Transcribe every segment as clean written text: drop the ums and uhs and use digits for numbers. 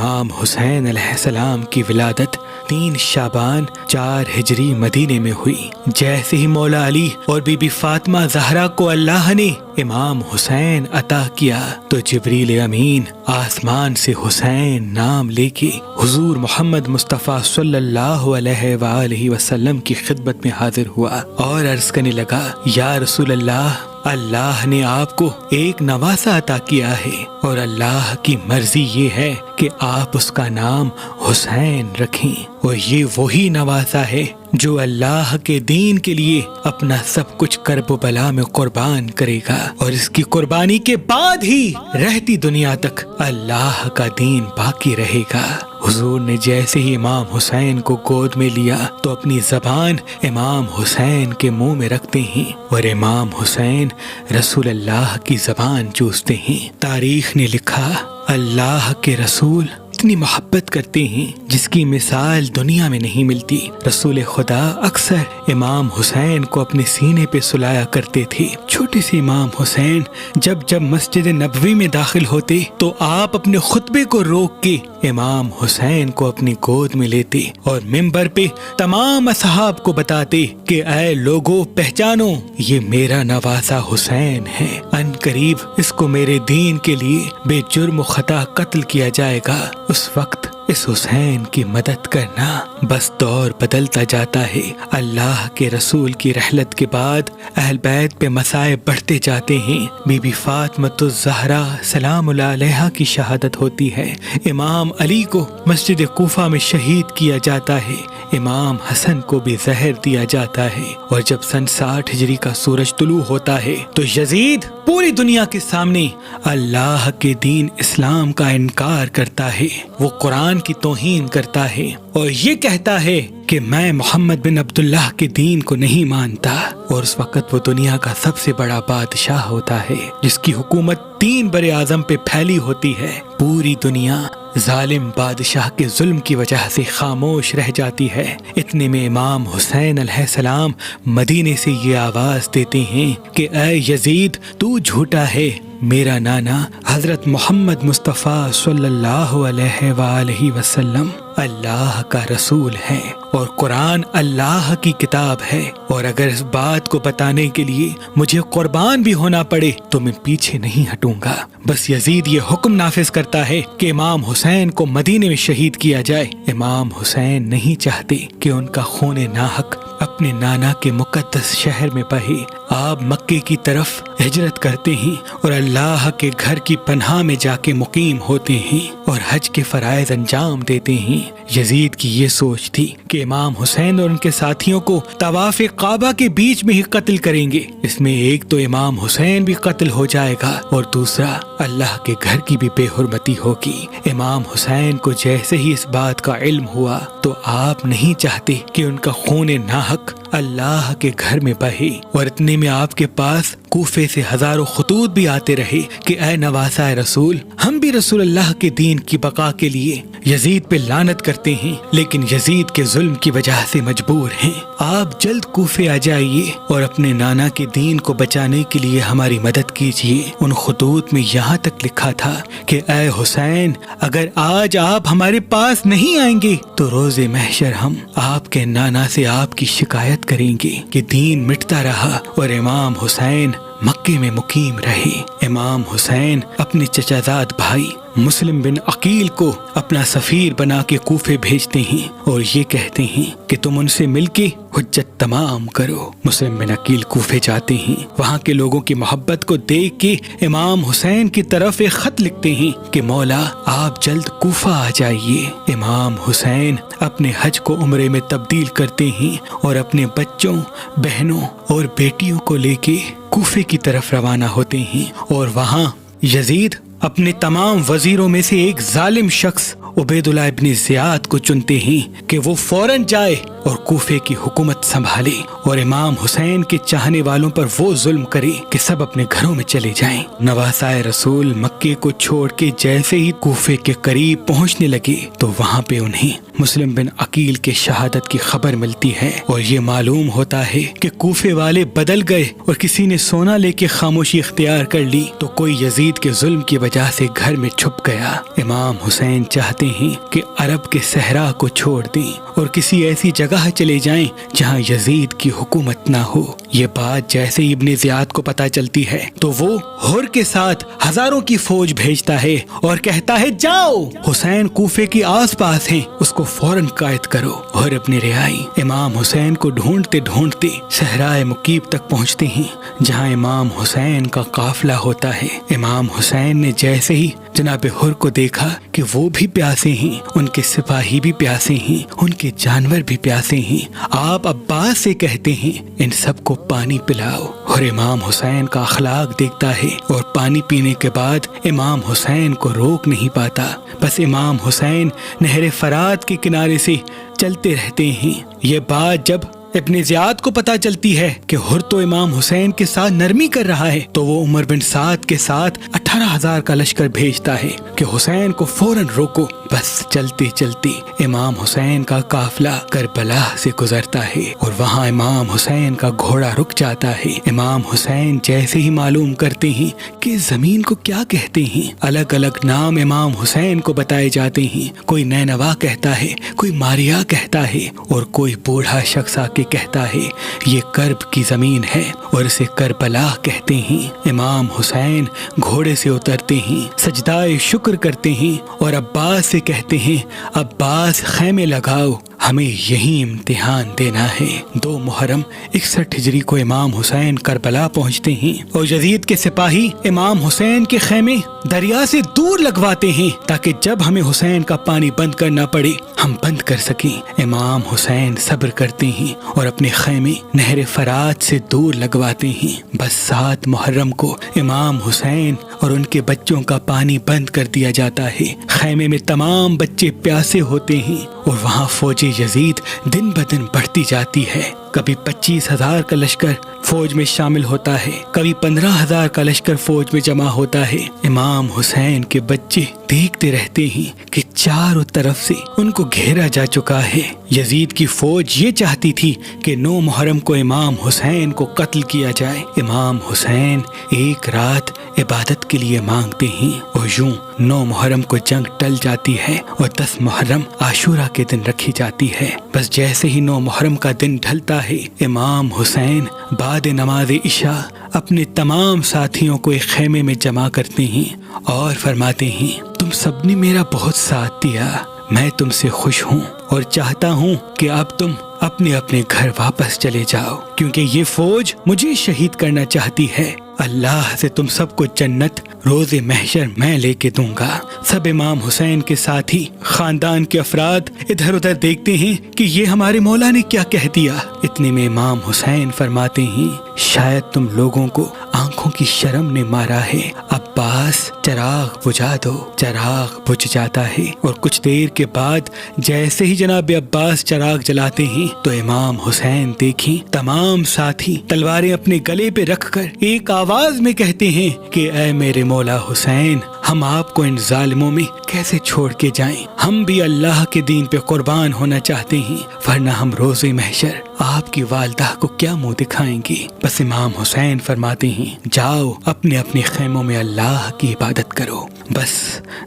امام حسین علیہ السلام کی ولادت 3 شعبان 4 ہجری مدینے میں ہوئی۔ جیسے ہی مولا علی اور بی بی فاطمہ زہرا کو اللہ نے امام حسین عطا کیا تو جبریل امین آسمان سے حسین نام لے کے حضور محمد مصطفیٰ صلی اللہ علیہ وآلہ وسلم کی خدمت میں حاضر ہوا اور عرض کرنے لگا، یا رسول اللہ نے آپ کو ایک نواسہ عطا کیا ہے اور اللہ کی مرضی یہ ہے کہ آپ اس کا نام حسین رکھیں، اور یہ وہی نواسہ ہے جو اللہ کے دین کے لیے اپنا سب کچھ کرب و بلا میں قربان کرے گا، اور اس کی قربانی کے بعد ہی رہتی دنیا تک اللہ کا دین باقی رہے گا۔ حضور نے جیسے ہی امام حسین کو گود میں لیا تو اپنی زبان امام حسین کے منہ میں رکھتے ہیں اور امام حسین رسول اللہ کی زبان چوستے ہیں۔ تاریخ نے لکھا، اللہ کے رسول اتنی محبت کرتے ہیں جس کی مثال دنیا میں نہیں ملتی۔ رسول خدا اکثر امام حسین کو اپنے سینے پہ سلایا کرتے تھے۔ چھوٹے سے امام حسین جب مسجد نبوی میں داخل ہوتے تو آپ اپنے خطبے کو روک کے امام حسین کو اپنی گود میں لیتے اور منبر پہ تمام اصحاب کو بتاتے کہ اے لوگو پہچانو، یہ میرا نواسہ حسین ہے، ان قریب اس کو میرے دین کے لیے بے جرم و خطا قتل کیا جائے گا۔ اس وقت اس حسین کی مدد کرنا، بس دور بدلتا جاتا ہے۔ اللہ کے رسول کی رحلت کے بعد اہل بیت پہ مصائب بڑھتے جاتے ہیں۔ بی بی فاطمۃ الزہرا سلام اللہ علیہا کی شہادت ہوتی ہے، امام علی کو مسجد کوفہ میں شہید کیا جاتا ہے، امام حسن کو بھی زہر دیا جاتا ہے، اور جب سن 60 ہجری کا سورج طلوع ہوتا ہے تو یزید پوری دنیا کے سامنے اللہ کے دین اسلام کا انکار کرتا ہے، وہ قرآن کی توہین کرتا ہے اور یہ کہتا ہے کہ میں محمد بن عبداللہ کے دین کو نہیں مانتا، اور اس وقت وہ دنیا کا سب سے بڑا بادشاہ ہوتا ہے جس کی حکومت 3 بر اعظم پہ پھیلی ہوتی ہے۔ پوری دنیا ظالم بادشاہ کے ظلم کی وجہ سے خاموش رہ جاتی ہے۔ اتنے میں امام حسین علیہ السلام مدینے سے یہ آواز دیتے ہیں کہ اے یزید، تو جھوٹا ہے، میرا نانا حضرت محمد مصطفیٰ صلی اللہ علیہ وآلہ وسلم اللہ کا رسول ہے اور قرآن اللہ کی کتاب ہے، اور اگر اس بات کو بتانے کے لیے مجھے قربان بھی ہونا پڑے تو میں پیچھے نہیں ہٹوں گا۔ بس یزید یہ حکم نافذ کرتا ہے کہ امام حسین کو مدینے میں شہید کیا جائے۔ امام حسین نہیں چاہتے کہ ان کا خون ناحق اپنے نانا کے مقدس شہر میں بہے۔ آپ مکے کی طرف ہجرت کرتے ہیں اور اللہ کے گھر کی پناہ میں جا کے مقیم ہوتے ہیں اور حج کے فرائض انجام دیتے ہیں۔ یزید کی یہ سوچ تھی کہ امام حسین اور ان کے ساتھیوں کو طواف کعبہ کے بیچ میں ہی قتل کریں گے، اس میں ایک تو امام حسین بھی قتل ہو جائے گا اور دوسرا اللہ کے گھر کی بھی بے حرمتی ہوگی۔ امام حسین کو جیسے ہی اس بات کا علم ہوا تو آپ نہیں چاہتے کہ ان کا خون ناحق اللہ کے گھر میں بہے، اور اتنے میں آپ کے پاس کوفے سے ہزاروں خطوط بھی آتے رہے کہ اے نواسہ رسول، ہم بھی رسول اللہ کے دین کی بقا کے لیے یزید پہ لعنت کرتے ہیں لیکن یزید کے ظلم کی وجہ سے مجبور ہیں، آپ جلد کوفے آ جائیے اور اپنے نانا کے دین کو بچانے کے لیے ہماری مدد کیجیے۔ ان خطوط میں یہاں تک لکھا تھا کہ اے حسین، اگر آج آپ ہمارے پاس نہیں آئیں گے تو روز محشر ہم آپ کے نانا سے آپ کی شکایت کریں گے کہ دین مٹتا رہا اور امام حسین مکے میں مقیم رہے۔ امام حسین اپنے چچا زاد بھائی مسلم بن عقیل کو اپنا سفیر بنا کے کوفے بھیجتے ہیں اور یہ کہتے ہیں کہ تم ان سے مل کے حجت تمام کرو۔ مسلم بن عقیل کوفے جاتے ہیں، وہاں کے لوگوں کی محبت کو دیکھ کے امام حسین کی طرف ایک خط لکھتے ہیں کہ مولا آپ جلد کوفہ آ جائیے۔ امام حسین اپنے حج کو عمرے میں تبدیل کرتے ہیں اور اپنے بچوں، بہنوں اور بیٹیوں کو لے کے کوفے کی طرف روانہ ہوتے ہیں، اور وہاں یزید اپنے تمام وزیروں میں سے ایک ظالم شخص عبید اللہ ابن زیاد کو چنتے ہیں کہ وہ فوراً جائے اور کوفے کی حکومت سنبھالے اور امام حسین کے چاہنے والوں پر وہ ظلم کرے کہ سب اپنے گھروں میں چلے جائیں۔ نواسہ رسول مکے کو چھوڑ کے جیسے ہی کوفے کے قریب پہنچنے لگے تو وہاں پہ انہیں مسلم بن عقیل کے شہادت کی خبر ملتی ہے اور یہ معلوم ہوتا ہے کہ کوفے والے بدل گئے اور کسی نے سونا لے کے خاموشی اختیار کر لی تو کوئی یزید کے ظلم کی وجہ سے گھر میں چھپ گیا۔ امام حسین چاہتے چاہتے ہیں کہ عرب کے صحرا کو چھوڑ دیں اور کسی ایسی جگہ چلے جائیں جہاں یزید کی حکومت نہ ہو۔ یہ بات جیسے ہی ابن زیاد کو پتہ چلتی ہے تو وہ ہر کے ساتھ ہزاروں کی فوج بھیجتا ہے اور کہتا ہے جاؤ، حسین کوفے کے آس پاس ہیں، اس کو فوراً قائد کرو۔ اور اپنے رہائی امام حسین کو ڈھونڈتے ڈھونڈتے صحرائے مکیب تک پہنچتے ہیں جہاں امام حسین کا قافلہ ہوتا ہے۔ امام حسین نے جیسے ہی جناب ہر کو دیکھا کہ وہ بھی پیاسے ہیں، ان کے سپاہی بھی پیاسے ہیں، ان کے جانور بھی پیاسے ہیں، آپ عباس سے کہتے ہیں ان سب کو پانی پلاؤ۔ اور امام حسین کا اخلاق دیکھتا ہے اور پانی پینے کے بعد امام حسین کو روک نہیں پاتا، بس امام حسین نہر فرات کے کنارے سے چلتے رہتے ہیں۔ یہ بات جب ابن زیاد کو پتہ چلتی ہے کہ ہر تو امام حسین کے ساتھ نرمی کر رہا ہے تو وہ عمر بن سعد کے ساتھ 18,000 کا لشکر بھیجتا ہے کہ حسین کو فوراً روکو۔ بس چلتے چلتے امام حسین کا قافلہ کربلا سے گزرتا ہے اور وہاں امام حسین کا گھوڑا رک جاتا ہے۔ امام حسین جیسے ہی معلوم کرتے ہیں کہ زمین کو کیا کہتے ہیں، الگ الگ نام امام حسین کو بتائے جاتے ہیں۔ کوئی نینوا کہتا ہے، کوئی ماریا کہتا ہے اور کوئی بوڑھا شخص آ کے کہتا ہے یہ کرب کی زمین ہے اور اسے کربلا کہتے ہیں۔ امام حسین گھوڑے سے اترتے ہیں، سجدہ شکر کرتے ہیں اور عباس سے کہتے ہیں عباس خیمے لگاؤ، ہمیں یہی امتحان دینا ہے۔ 2 محرم 61 ہجری کو امام حسین کربلا پہنچتے ہیں اور یزید کے سپاہی امام حسین کے خیمے دریا سے دور لگواتے ہیں تاکہ جب ہمیں حسین کا پانی بند کرنا پڑے ہم بند کر سکیں۔ امام حسین صبر کرتے ہیں اور اپنے خیمے نہر فرات سے دور لگواتے ہیں۔ بس 7 محرم کو امام حسین اور ان کے بچوں کا پانی بند کر دیا جاتا ہے۔ خیمے میں تمام بچے پیاسے ہوتے ہیں اور وہاں فوج یزید دن بدن بڑھتی جاتی ہے۔ کبھی 25,000 کا لشکر فوج میں شامل ہوتا ہے، کبھی 15,000 کا لشکر فوج میں جمع ہوتا ہے۔ امام حسین کے بچے دیکھتے رہتے ہیں کہ چاروں طرف سے ان کو گھیرا جا چکا ہے۔ یزید کی فوج یہ چاہتی تھی کہ 9 محرم کو امام حسین کو قتل کیا جائے۔ امام حسین ایک رات عبادت کے لیے مانگتے ہیں اور یوں 9 محرم کو جنگ ٹل جاتی ہے اور 10 محرم عاشورہ کے دن رکھی جاتی ہے۔ بس جیسے ہی 9 محرم کا دن ڈھلتا ہے امام حسین بعد نماز عشاء اپنے تمام ساتھیوں کو ایک خیمے میں جمع کرتے ہیں اور فرماتے ہیں تم سب نے میرا بہت ساتھ دیا، میں تم سے خوش ہوں اور چاہتا ہوں کہ اب تم اپنے اپنے گھر واپس چلے جاؤ، کیونکہ یہ فوج مجھے شہید کرنا چاہتی ہے۔ اللہ سے تم سب کو جنت روز محشر میں لے کے دوں گا۔ سب امام حسین کے ساتھی خاندان کے افراد ادھر ادھر دیکھتے ہیں کہ یہ ہمارے مولا نے کیا کہہ دیا۔ اتنے میں امام حسین فرماتے ہیں شاید تم لوگوں کو آنکھوں کی شرم نے مارا ہے، عباس چراغ بجھا دو۔ چراغ بجھ جاتا ہے اور کچھ دیر کے بعد جیسے ہی جناب عباس چراغ جلاتے ہیں تو امام حسین دیکھیں تمام ساتھی تلواریں اپنے گلے پہ رکھ کر ایک آواز میں کہتے ہیں کہ اے میرے مولا حسین، ہم آپ کو ان ظالموں میں کیسے چھوڑ کے جائیں؟ ہم بھی اللہ کے دین پہ قربان ہونا چاہتے ہیں، ورنہ ہم روز محشر آپ کی والدہ کو کیا منہ دکھائیں گے؟ بس امام حسین فرماتے ہیں جاؤ اپنے اپنے خیموں میں اللہ کی عبادت کرو۔ بس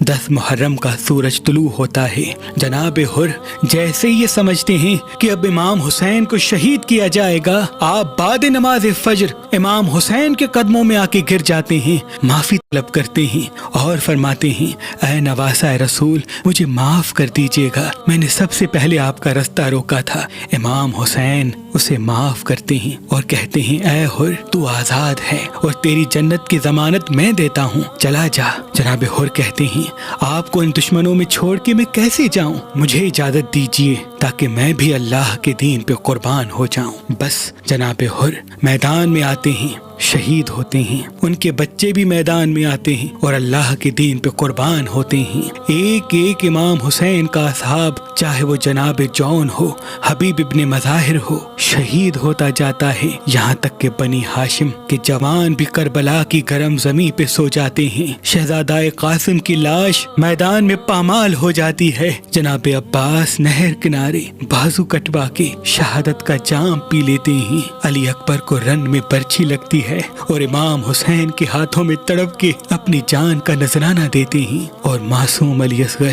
10 محرم کا سورج طلوع ہوتا ہے۔ جناب ہر جیسے یہ سمجھتے ہیں کہ اب امام حسین کو شہید کیا جائے گا، آپ بعد نماز فجر امام حسین کے قدموں میں آ کے گر جاتے ہیں، معافی طلب کرتے ہیں اور فرماتے ہیں اے نواسہ رسول، مجھے معاف کر دیجیے گا، میں نے سب سے پہلے آپ کا رستہ روکا تھا۔ امام حسین اسے معاف کرتے ہیں اور کہتے ہیں اے ہر، تو آزاد ہے اور تیری جنت کی ضمانت میں دیتا ہوں، چلا جا۔ جناب ہر کہتے ہیں آپ کو ان دشمنوں میں چھوڑ کے میں کیسے جاؤں؟ مجھے اجازت دیجیے تاکہ میں بھی اللہ کے دین پہ قربان ہو جاؤں۔ بس جناب ہر میدان میں آتے ہیں، شہید ہوتے ہیں، ان کے بچے بھی میدان میں آتے ہیں اور اللہ کے دین پہ قربان ہوتے ہیں۔ ایک ایک امام حسین کا اصحاب، چاہے وہ جناب جون ہو، حبیب ابن مظاہر ہو، شہید ہوتا جاتا ہے، یہاں تک کہ بنی ہاشم کے جوان بھی کربلا کی گرم زمین پہ سو جاتے ہیں۔ شہزادہ قاسم کی لاش میدان میں پامال ہو جاتی ہے۔ جناب عباس نہر کنارے بازو کٹوا کے شہادت کا جام پی لیتے ہیں۔ علی اکبر کو رن میں برچھی لگتی ہے اور امام حسین کے ہاتھوں میں تڑپ کے اپنی جان کا نذرانہ دیتے ہیں اور معصوم علی اصغر